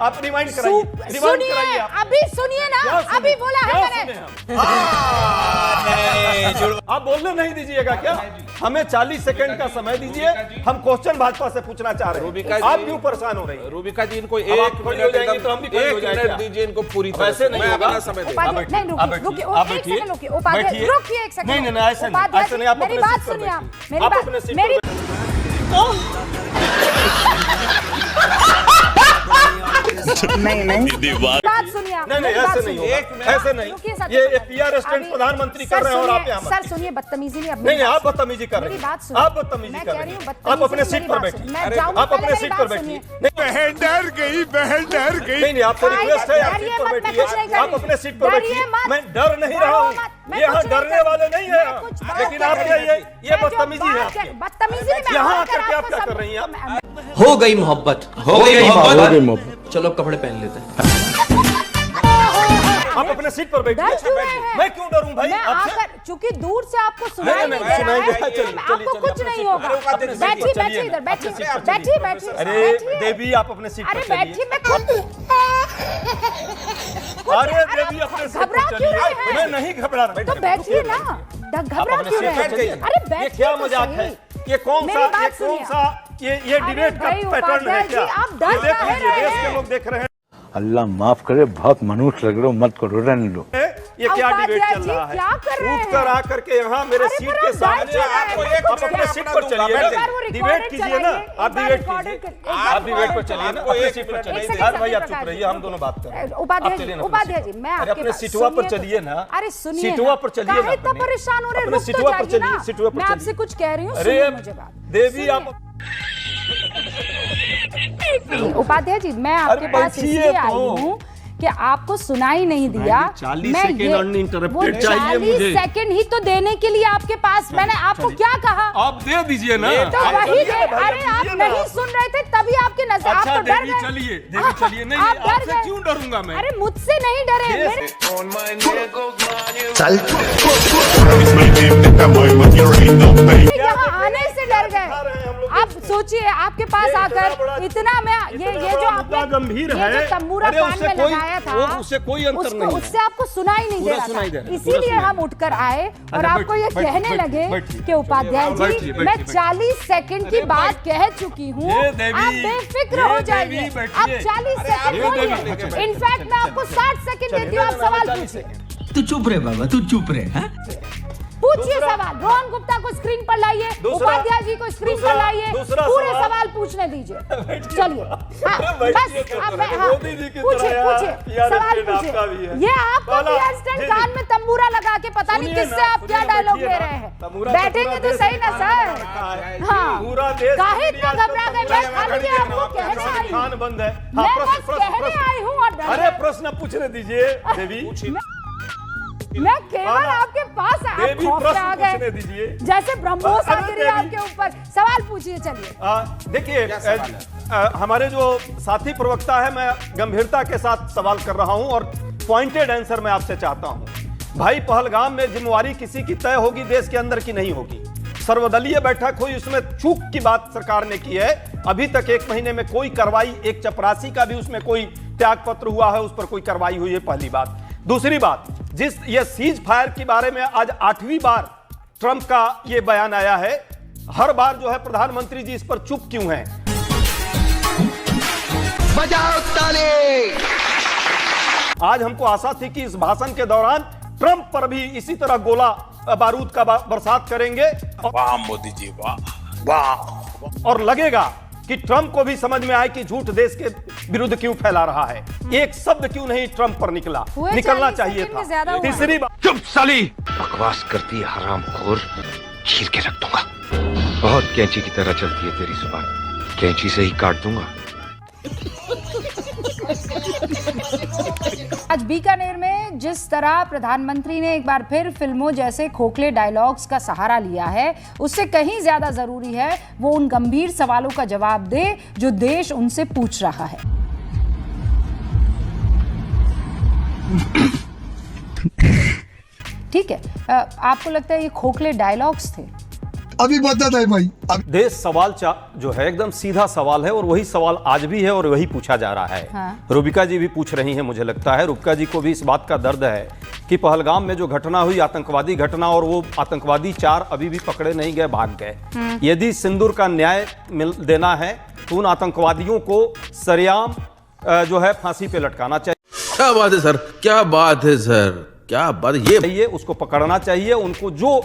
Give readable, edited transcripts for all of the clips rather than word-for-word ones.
आप रिवाइंड कराइए, रिवाइंड कराइए आप। अभी सुनिए ना, अभी बोला है मैंने। आप बोलने नहीं दीजिएगा क्या? हमें 40 सेकंड का समय दीजिए, हम क्वेश्चन भाजपा से पूछना चाह रहे हैं। आप क्यों परेशान हो रही हैं? रूबिका जी, इनको आप एक खड़ी हो जाएंगी तो हम भी खड़े हो जाएंगे। मिनट दीजिए इनको पूरी तरह वैसे से। नहीं मैं होगा। अपना समय दूंगा। उपाध्याय, नहीं रुकिए, रुकिए, आप एक बैठिए, सेकंड रुकिए, उपाध्याय बैठिए। रुकिए एक सेकंड। नहीं, नहीं, ऐसे नहीं, उपाध्याय ऐसे नहीं, आप मेरी अपने बात सीट पर सुनिए आप, बैठिए। मेरी आप बात, अपने सीट मेरी पर नहीं बात सुनिए आप, नहीं, मेरी बात ऐसे नहीं सुनिए। होगा, ऐसे नहीं। रुकिए सर, ये पीआर स्टैंड प्रधानमंत्री कर रहे हैं और आप यहाँ मत सर सुनिए, बदतमीजी नहीं, नहीं, नहीं, आप बदतमीजी कर रहे मेरी हैं। बात सुनिए। आप बदतमीजी मैं कर कह रहे रही हूँ, हैं। बदतमीजी आप अपने से सीट मेरी पर बात बैठिए। सुनिए। मैं जाऊंगी, आप पहले अपने मेरी सीट बात पर बैठिए। सुनिए। नहीं, डर गई, बहन डर गई। नहीं, आपसे रिक्वेस्ट है, आप डरिए सीट पर मत, मैं बैठिए। कुछ नहीं कर आप रही। अपने सीट पर डरिए बैठिए। मत। मैं डर नहीं रहा डरो हूँ, मत, मैं ये यहाँ कुछ नहीं डरने कर वाले नहीं है, मैं कुछ बात लेकिन कर आपके रही हूँ। ये बदतमीजी है आपकी। बदतमीजी नहीं, मैं यहाँ आकर आकर के आप आपको क्या सब- कर रही हैं आप? हो गई मोहब्बत, हो गई मोहब्बत। चलो कपड़े पहन लेते हैं। आप अपने सीट पर बैठिए। डर क्यों रहे हैं? मैं क्यों डरूं भाई मैं आपसे? आकर, चूंकि दूर से आपको सुनाई नहीं, नहीं नहीं, दे सुनाई रहा दे है, रहा है, चलिए, आपको चलिए, कुछ अपने नहीं सीट होगा। पर अपने सीट पर बैठिए, चलिए बैठिए ना, इधर, बैठिए, अपने सीट पर बैठिए, चलिए। बैठिए, अरे बैठिए। देवी, आप अपने सीट अरे पर चलिए। बैठिए, मैं खुद अरे देवी, अपने सीट घबरा पर क्यों चलिए। रहे हैं? मैं नहीं घबरा रहा। तो बैठिए ना, घबरा अपने क्यों सीट रहे पर चलिए। हैं? अरे ये बैठिए क्या तो मजाक सही। है? ये कौन मेरी सा बात सुनिए। ये डिबेट का भाई पैटर्न है उपाध्याय क्या? जी, आप डर ये देख काहे लीजिए, रहे देश हैं? के लोग देख रहे हैं। अल्लाह माफ करे, बहुत मनुष्य लग रहे हो, मत करो, रहने लो। ये क्या उपाध्याय डिबेट चल जी, रहा है? क्या कर रहे उठ कर हैं? आकर के यहाँ मेरे अरे सीट पर के आप सामने बैठिए ना, आपको मैं आप कुछ अपने क्या- सीट पर चलिए एक बार वो ना, recorded डिबेट कीजिए ना, चलाइए, आप एक बार डिबेट recorded कीजिए। एक बार आप डिबेट पर recorded चलिए ना, आपको अपने एक सीट पर मिनट चलिए। एक यार भाई, आप सेकंड, चुप रहिए, हम दोनों बात कर रहे हैं। उपाध्याय आप चलिए जी, ना, उपाध्याय जी, मैं अरे आपके अपने पास- सीटुआ पर सुनिए चलिए तो- ना। अरे सुनिए सीटुआ ना, पर चलिए ना काहे इतना अपने। परेशान हो रहे हैं? अपने रुक तो सीटुआ पर जाइए चलिए, ना। सीटुआ पर मैं चलिए। आपसे कुछ कह रही हूँ, अरे सुनिए मुझे बात। देवी, आप उपाध्याय जी, मैं आपके पास बैठिए इसलिए आई तो। हूँ कि आपको सुनाई नहीं दिया। 40 मैं सेकंड ये- uninterrupted वो चाहिए 40 मुझे। सेकंड ही तो देने के लिए आपके पास, मैंने आपको क्या कहा? आप दे दीजिए ना। तो आप वही चलिए दे, ना भाई, अरे आप दीजिए ना। नहीं सुन रहे थे तभी आपके नजर, आप अच्छा तो डर देवी गए। चलिए, देवी चलिए। नहीं, आप डर आपसे गए। क्यों डरूंगा मैं? अरे मुझसे नहीं डरे, ये- मेरे यहाँ आने से डर दिखा रहे हैं हम गए। लोग। आप सोचिए, आपके पास ये इतना आकर बड़ा- इतना मैं ये इतना जो बड़ा आपने मुद्दा गंभीर ये है। जो तंबूरा अरे कान उससे में कोई- लगाया था, उससे कोई अंतर नहीं है। उससे आपको सुनाई नहीं दे पूरा रहा सुनाई दे था, रहा है, इसीलिए पूरा हम उठकर आए और अच्छा, आपको ये बैठिए, कहने बैठिए, लगे बैठिए। कि उपाध्याय बैठिए, जी, बैठिए, मैं बैठिए। 40 सेकंड की अरे बात कह चुकी हूँ, ये देवी, आप बेफिक्र ये हो देवी, जाइए। बैठिए। आप 40 अरे सेकंड ये देवी, बोलिए, अच्छा, इनफैक्ट मैं आपको 60 सेकंड देती हूँ, आप सवाल पूछिए। तू चुप रहे बाबा, तू चुप रहे। हाँ? पूछिए दूसरा- सवाल। रोहन गुप्ता को स्क्रीन पर लाइए, दूसरा- उपाध्याय जी को स्क्रीन पर दूसरा- लाइए, दूसरा पूरे सवाल- सवाल पूछने दीजिए। चलिए, हाँ, बैठिए बस तो अब जरा, मैं, हाँ, मोदी जी की पूछिए, तरह यार, पूछिए, PR सवाल स्टैंड आपका भी पूछिए। है। ये आपका वाला- PR स्टैंड जी, कान जी। में तंबूरा लगा के पता नहीं सुनिए किससे ना, आप क्या सुनिए, डायलॉग बैठिए ले ना। रहे हैं। तंबूरा बैठेंगे पूरा तो देश सही ना में खाना सर। रखा है। हाँ, पूरा देश काहे दुनिया इतना सब घबरा गए? तंबूरा मैं खाली खड़ी है, आपको आपका कहने आई हूँ। कान बंद है। मैं हाँ, बस कहने आई हूँ और डर अरे गए। प्रश्न पूछने दीजिए देवी। मैं केवल आपके पास देवी, खौफ में प्रश्न आ पूछने गए, दीजिए। जैसे ब्रह्मोस आ अरे गिरी देवी। आपके ऊपर। सवाल पूछिए, चलिए। देखिए, हमारे जो साथी प्रवक्ता है, मैं गंभीरता के साथ सवाल कर रहा हूं और पॉइंटेड आंसर मैं आपसे चाहता हूं। भाई, पहलगाम में जिम्मेवारी किसी की तय होगी, देश के अंदर की नहीं होगी। सर्वदलीय बैठक हुई, उसमें चूक की बात सरकार ने की है। अभी तक 1 महीने में कोई कार्रवाई, एक चपरासी का भी उसमें कोई त्याग पत्र हुआ है, उस पर कोई कार्रवाई हुई है, पहली बात। दूसरी बात, जिस ये सीज फायर के बारे में आज 8वीं बार ट्रंप का ये बयान आया है। हर बार जो है प्रधानमंत्री जी इस पर चुप क्यों हैं? बजाओ ताली। आज हमको आशा थी कि इस भाषण के दौरान ट्रंप पर भी इसी तरह गोला बारूद का बरसात करेंगे वाह मोदी जी, वाह वाह। और लगेगा कि ट्रंप को भी समझ में आए कि झूठ देश के विरुद्ध क्यों फैला रहा है। एक शब्द क्यों नहीं ट्रंप पर निकला, हुए निकलना 40 चाहिए सेकंड में ज्यादा था। हुआ। तीसरी बात, चुप साली। बकवास करती है हरामखोर, चीर के रख दूंगा। बहुत कैंची की तरह चलती है तेरी जुबान, कैंची से ही काट दूंगा। आज बीकानेर में जिस तरह प्रधानमंत्री ने एक बार फिर फिल्मों जैसे खोखले डायलॉग्स का सहारा लिया है, उससे कहीं ज्यादा जरूरी है वो उन गंभीर सवालों का जवाब दे जो देश उनसे पूछ रहा है। ठीक है, आपको लगता है ये खोखले डायलॉग्स थे? अभी बदत है भाई। देश सवाल जो है एकदम सीधा सवाल है और वही सवाल आज भी है और वही पूछा जा रहा है। हाँ। रूबिका जी भी पूछ रही हैं, मुझे लगता है रूबिका जी को भी इस बात का दर्द है कि पहलगाम में जो घटना हुई, आतंकवादी घटना, और वो आतंकवादी 4 अभी भी पकड़े नहीं गए, भाग गए। यदि सिंदूर का न्याय देना है तो उन आतंकवादियों को सरेआम जो है फांसी पे लटकाना चाहिए। क्या बात है सर, क्या बात है सर, क्या बात है। ये उसको पकड़ना चाहिए, उनको जो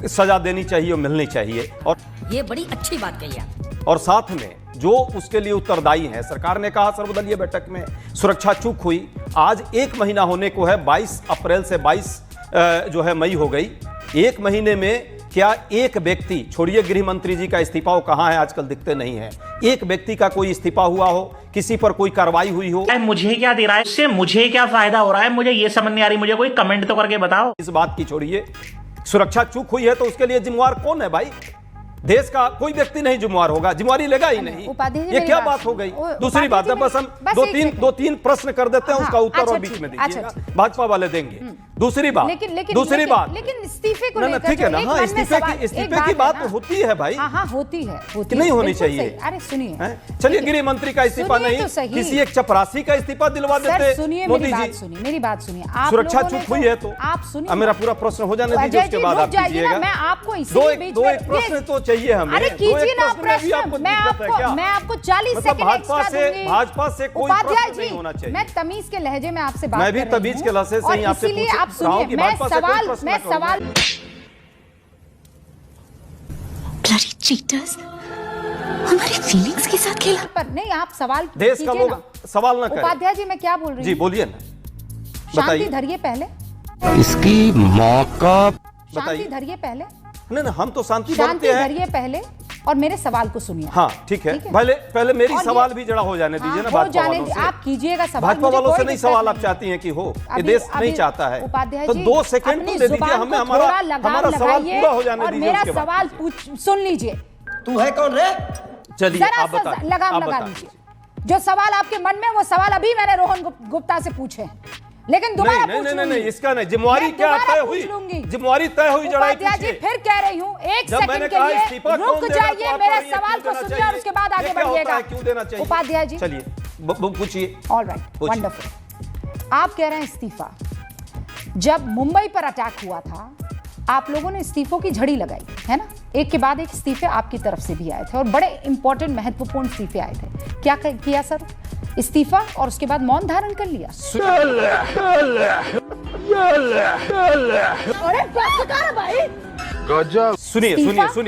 सजा देनी चाहिए वो मिलनी चाहिए। और ये बड़ी अच्छी बात कही आप। और साथ में जो उसके लिए उत्तरदायी है, सरकार ने कहा सर्वदलीय बैठक में सुरक्षा चूक हुई, आज 1 महीना होने को है, 22 अप्रैल से 22 जो है मई हो गई। 1 महीने में क्या एक व्यक्ति, छोड़िए गृह मंत्री जी का इस्तीफा, वो कहाँ है आजकल, दिखते नहीं है, एक व्यक्ति का कोई इस्तीफा हुआ हो, किसी पर कोई कार्रवाई हुई हो? मुझे क्या दे रहा है इससे, मुझे क्या फायदा हो रहा है, मुझे ये समझ नहीं आ रही, मुझे कोई कमेंट तो करके बताओ। इस बात की छोड़िए, सुरक्षा चूक हुई है तो उसके लिए जिम्मेवार कौन है भाई? देश का कोई व्यक्ति नहीं जिम्मेवार होगा, जिम्मेवारी लेगा ही नहीं। ये क्या बात हो गई? दूसरी बात है, बस हम दो तीन प्रश्न कर देते हैं, उसका उत्तर और बीच में दीजिएगा, भाजपा वाले देंगे। दूसरी बात, लेकिन इस्तीफे को लेकर ठीक है ना, हाँ, इस्तीफे की बात होती है भाई, हाँ होती है, नहीं होनी चाहिए। अरे सुनिए, चलिए गृह मंत्री का इस्तीफा नहीं, किसी एक चपरासी का इस्तीफा दिलवा देते। सुनिए मोदी जी, मेरी बात सुनिए, सुरक्षा चूक हुई है तो आप सुनिए, मेरा पूरा प्रश्न हो जाने दीजिए, उसके बाद आप कीजिएगा। मैं आपको दो एक प्रश्न तो चाहिए हमें। अरे कीजिए ना प्रश्न, मैं आपको 40 सेकंड एक्स्ट्रा दूंगी। भाजपा से कोई प्रश्न नहीं होना चाहिए। मैं तमीज के लहजे में आपसे बात कर रही हूं। मैं भी तमीज के लहजे से ही आपसे पूछ रहा हूं कि भाजपा से कोई प्रश्न मैं सवाल ब्लडी चीटर्स, हमारे फीलिंग्स के साथ खेला। पर नहीं, आप सवाल देश का लोग सवाल ना करें। उपाध्याय जी, मैं क्या बोल रही हूँ? जी बोलिए ना, शांति धरिए पहले, इसकी मौका शांति धरिए पहले। नहीं, हम तो शांति धरिए पहले और मेरे सवाल को सुनिए। हाँ ठीक है, पहले मेरी सवाल भी जरा हो जाने दीजिए ना। भाजपा वालों से आप कीजिएगा सवाल, भाजपा वालों से नहीं सवाल आप चाहती हैं कि हो, ये देश नहीं चाहता है, तो 2 सेकंड तो दे दीजिए हमें, हमारा सवाल पूरा हो जाने दीजिए। मेरा सवाल सुन लीजिए। तू है कौन रे? चलिए आप बताइए, लगाम लगा लीजिए। जो सवाल आपके मन में, वो सवाल अभी मैंने रोहन गुप्ता से पूछे, लेकिन दोबारा नहीं, इसका नहीं, जिम्मेवारी क्या तय हुई? जिम्मेवारी तय हुई जरा जी, फिर कह रही हूँ 1 सेकंड के लिए रुक जाइए, मेरे सवाल को सुनिए और उसके बाद आगे बढ़िएगा। क्यों देना चाहिए? उपाध्याय जी चलिए पूछिए। Alright, wonderful. आप कह रहे हैं इस्तीफा। जब मुंबई पर अटैक हुआ था, आप लोगों ने इस्तीफों की झड़ी लगाई है ना, एक के बाद एक इस्तीफे आपकी तरफ से भी आए थे और बड़े इंपॉर्टेंट महत्वपूर्ण इस्तीफे आए थे। क्या किया सर? इस्तीफा और उसके बाद मौन धारण कर लिया। अरे भाई, सुनिए,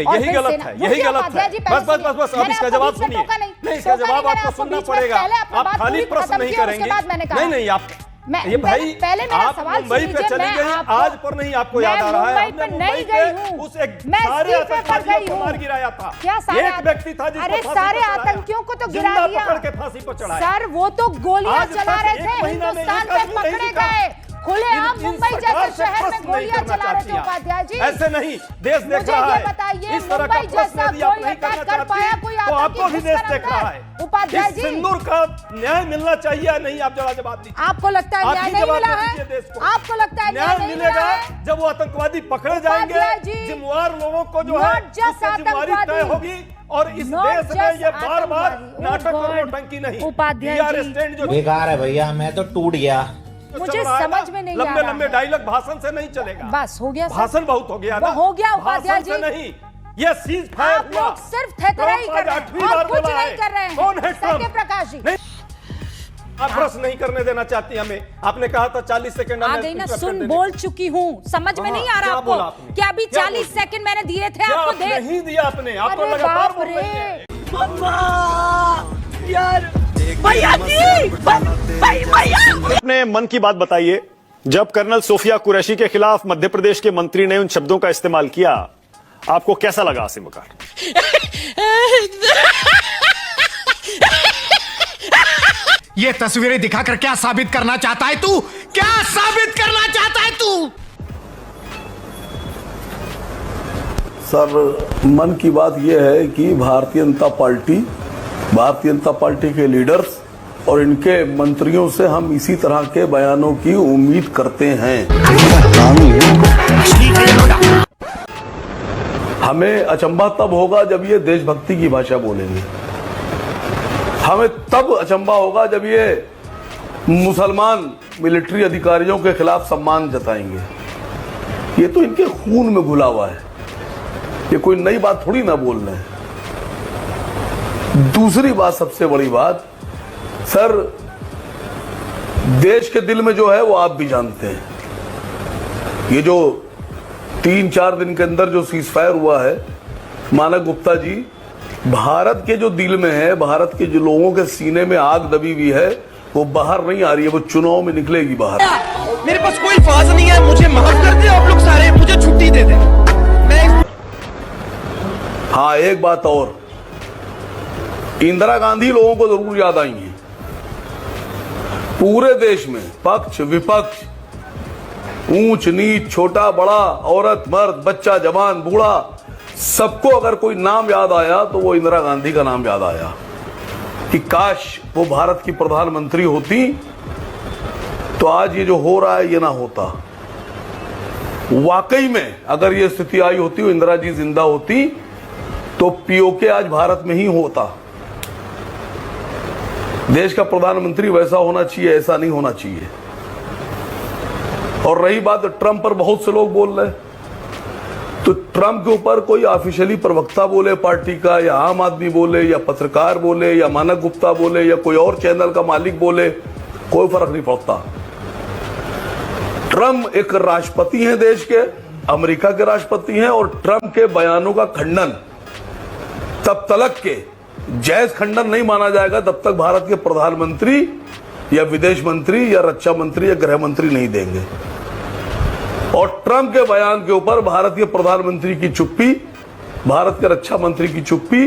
यही गलत है, यही गलत है। बस अब इसका जवाब सुनिए। नहीं, इसका जवाब आपको सुनना पड़ेगा, आप खाली प्रश्न नहीं करेंगे। नहीं, आप ये भाई, पहले मेरा सवाल मुंबई पे चली गई, आज पर नहीं आपको याद आ रहा है? मैं नहीं गई हूँ, उस एक सारे आतंकवादियों को मार गिराया था। क्या सारे एक व्यक्ति था जिसको अरे सारे आतंकियों को तो गिरा दिया, पकड़ के फांसी पर चढ़ाया। सर वो तो गोलियां चला रहे थे, हिंदुस्तान पे पकड़े गए, खुलेआम मुंबई जैसे शहर में गोलियां चला रहे थे। उपाध्याय जी, ऐसे नहीं, देश देख रहा है। बताइए, इस तरह का प्रश्न यदि आप नहीं करना चाहती तो आपको भी देश देख रहा है। उपाध्याय जी, सिंदूर का न्याय मिलना चाहिए या नहीं, आप जरा जवाब दीजिए। आपको लगता है न्याय नहीं मिला है? आपको लगता है न्याय मिलेगा जब वो आतंकवादी पकड़े जाएंगे, जिम्मेवार लोगों को जो है जिम्मेवारी तय होगी। और इस देश में ये बार नाटक और नौटंकी नहीं। उपाध्याय जी, बेकार है भैया, मैं तो टूट गया। मुझे समझ में नहीं आ रहा। लंबे डायलॉग भाषण से नहीं चलेगा। बस हो गया, भाषण बहुत हो गया ना, हो गया उपाध्याय जी। नहीं, ये सीज फायर हुआ, आप सिर्फ थेथराई कर रहे हैं और कुछ नहीं कर रहे हैं। कौन है सत्य प्रकाश जी? आप प्रश्न नहीं करने देना चाहती हमें। आपने कहा था 40 सेकंड आ गई ना, बोल चुकी हूँ, समझ में नहीं आ रहा आपको? क्या अभी 40 सेकंड मैंने दिए थे आपको? नहीं दिया आपने, आपको लगातार बोल रही है। यार भैया अपने मन की बात बताइए। जब कर्नल सोफिया कुरैशी के खिलाफ मध्य प्रदेश के मंत्री ने उन शब्दों का इस्तेमाल किया, आपको कैसा लगा आसिम वकार? ये तस्वीरें दिखाकर क्या साबित करना चाहता है तू? क्या साबित करना चाहता है तू? सर, मन की बात यह है कि भारतीय जनता पार्टी के लीडर्स और इनके मंत्रियों से हम इसी तरह के बयानों की उम्मीद करते हैं। हमें अचंभा तब होगा जब ये देशभक्ति की भाषा बोलेंगे। हमें तब अचंभा होगा जब ये मुसलमान मिलिट्री अधिकारियों के खिलाफ सम्मान जताएंगे। ये तो इनके खून में घुला हुआ है, ये कोई नई बात थोड़ी ना बोल रहे हैं। दूसरी बात, सबसे बड़ी बात, सर देश के दिल में जो है वो आप भी जानते हैं। ये जो 3-4 दिन के अंदर जो सीज फायर हुआ है, मानक गुप्ता जी, भारत के जो दिल में है, भारत के जो लोगों के सीने में आग दबी हुई है, वो बाहर नहीं आ रही है, वो चुनाव में निकलेगी बाहर। मेरे पास कोई फाज नहीं है, मुझे माफ कर दे आप लोग सारे, मुझे छुट्टी दे दे। हाँ, एक बात और, इंदिरा गांधी लोगों को जरूर याद आई है। पूरे देश में पक्ष विपक्ष, ऊंच नीच, छोटा बड़ा, औरत मर्द, बच्चा जवान बूढ़ा, सबको अगर कोई नाम याद आया तो वो इंदिरा गांधी का नाम याद आया कि काश वो भारत की प्रधानमंत्री होती तो आज ये जो हो रहा है ये ना होता। वाकई में अगर ये स्थिति आई होती, वो इंदिरा जी जिंदा होती, तो पीओके आज भारत में ही होता। देश का प्रधानमंत्री वैसा होना चाहिए, ऐसा नहीं होना चाहिए। और रही बात ट्रंप पर, बहुत से लोग बोल रहे हैं, तो ट्रंप के ऊपर कोई ऑफिशियली प्रवक्ता बोले पार्टी का, या आम आदमी बोले, या पत्रकार बोले, या मानक गुप्ता बोले, या कोई और चैनल का मालिक बोले, कोई फर्क नहीं पड़ता। ट्रंप एक राष्ट्रपति हैं देश के, अमेरिका के राष्ट्रपति हैं, और ट्रंप के बयानों का खंडन तब तक के जायज खंडन नहीं माना जाएगा तब तक भारत के प्रधानमंत्री या विदेश मंत्री या रक्षा मंत्री या गृह मंत्री नहीं देंगे। और ट्रंप के बयान के ऊपर भारत के प्रधानमंत्री की चुप्पी, भारत के रक्षा मंत्री की चुप्पी,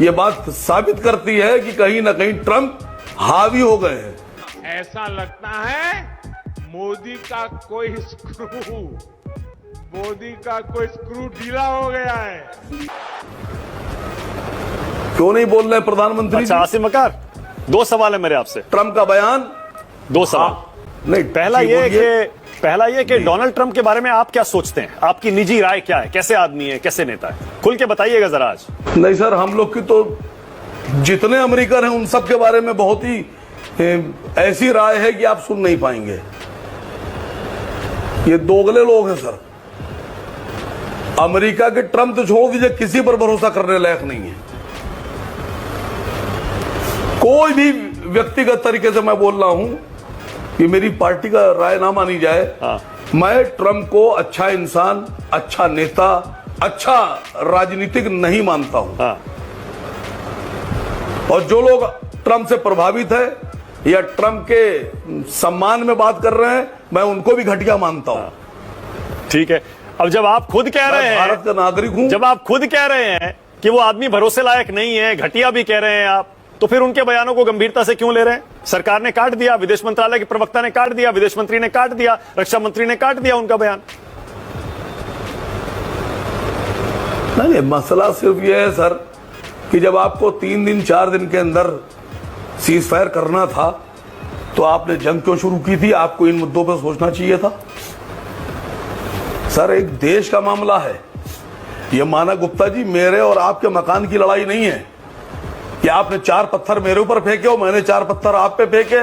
ये बात साबित करती है कि कहीं ना कहीं ट्रंप हावी हो गए हैं। ऐसा लगता है मोदी का कोई स्क्रू ढीला हो गया है। क्यों नहीं बोल रहे प्रधानमंत्री? अच्छा आसिम वकार, 2 सवाल है मेरे आपसे। ट्रंप का बयान, 2 सवाल। नहीं, पहला ये कि डोनाल्ड ट्रंप के बारे में आप क्या सोचते हैं? आपकी निजी राय क्या है? कैसे आदमी है, कैसे नेता है? खुल के बताइएगा जरा आज। नहीं सर, हम लोग की तो जितने अमेरिकन हैं उन सब के बारे में बहुत ही ऐसी राय है कि आप सुन नहीं पाएंगे। ये दोगले लोग हैं सर। अमेरिका के ट्रंप तो छोड़ दीजिए, किसी पर भरोसा करने लायक नहीं है। कोई भी व्यक्तिगत तरीके से मैं बोल रहा हूं कि मेरी पार्टी का राय ना मानी जाए, मैं ट्रंप को अच्छा इंसान, अच्छा नेता, अच्छा राजनीतिक नहीं मानता हूं। और जो लोग ट्रंप से प्रभावित है या ट्रंप के सम्मान में बात कर रहे हैं, मैं उनको भी घटिया मानता हूं। ठीक है, अब जब आप खुद कह रहे हैं, भारत का नागरिक हूं, जब आप खुद कह रहे हैं कि वो आदमी भरोसे लायक नहीं है, घटिया भी कह रहे हैं आप, तो फिर उनके बयानों को गंभीरता से क्यों ले रहे हैं? सरकार ने काट दिया, विदेश मंत्रालय के प्रवक्ता ने काट दिया, विदेश मंत्री ने काट दिया, रक्षा मंत्री ने काट दिया उनका बयान। नहीं, मसला सिर्फ यह है सर कि जब आपको 3 दिन 4 दिन के अंदर सीज फायर करना था तो आपने जंग क्यों शुरू की थी? आपको इन मुद्दों पर सोचना चाहिए था सर। एक देश का मामला है यह। मानक गुप्ता जी, मेरे और आपके मकान की लड़ाई नहीं है कि आपने 4 पत्थर मेरे ऊपर फेंके और मैंने 4 पत्थर आप पे फेंके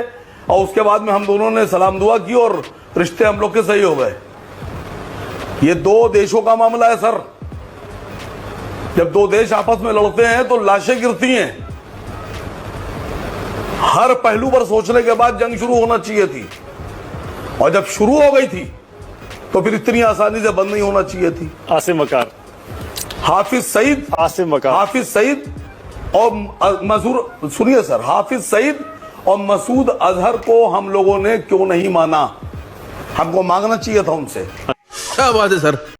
और उसके बाद में हम दोनों ने सलाम दुआ की और रिश्ते हम लोग के सही हो गए। ये 2 देशों का मामला है सर। जब 2 देश आपस में लड़ते हैं तो लाशें गिरती हैं। हर पहलू पर सोचने के बाद जंग शुरू होना चाहिए थी, और जब शुरू हो गई थी तो फिर इतनी आसानी से बंद नहीं होना चाहिए थी। आसिम वकार, हाफिज सईद, हाफिज सईद और मसूद, सुनिए सर, हाफिज सईद और मसूद अजहर को हम लोगों ने क्यों नहीं माना? हमको मांगना चाहिए था उनसे। क्या बात है सर।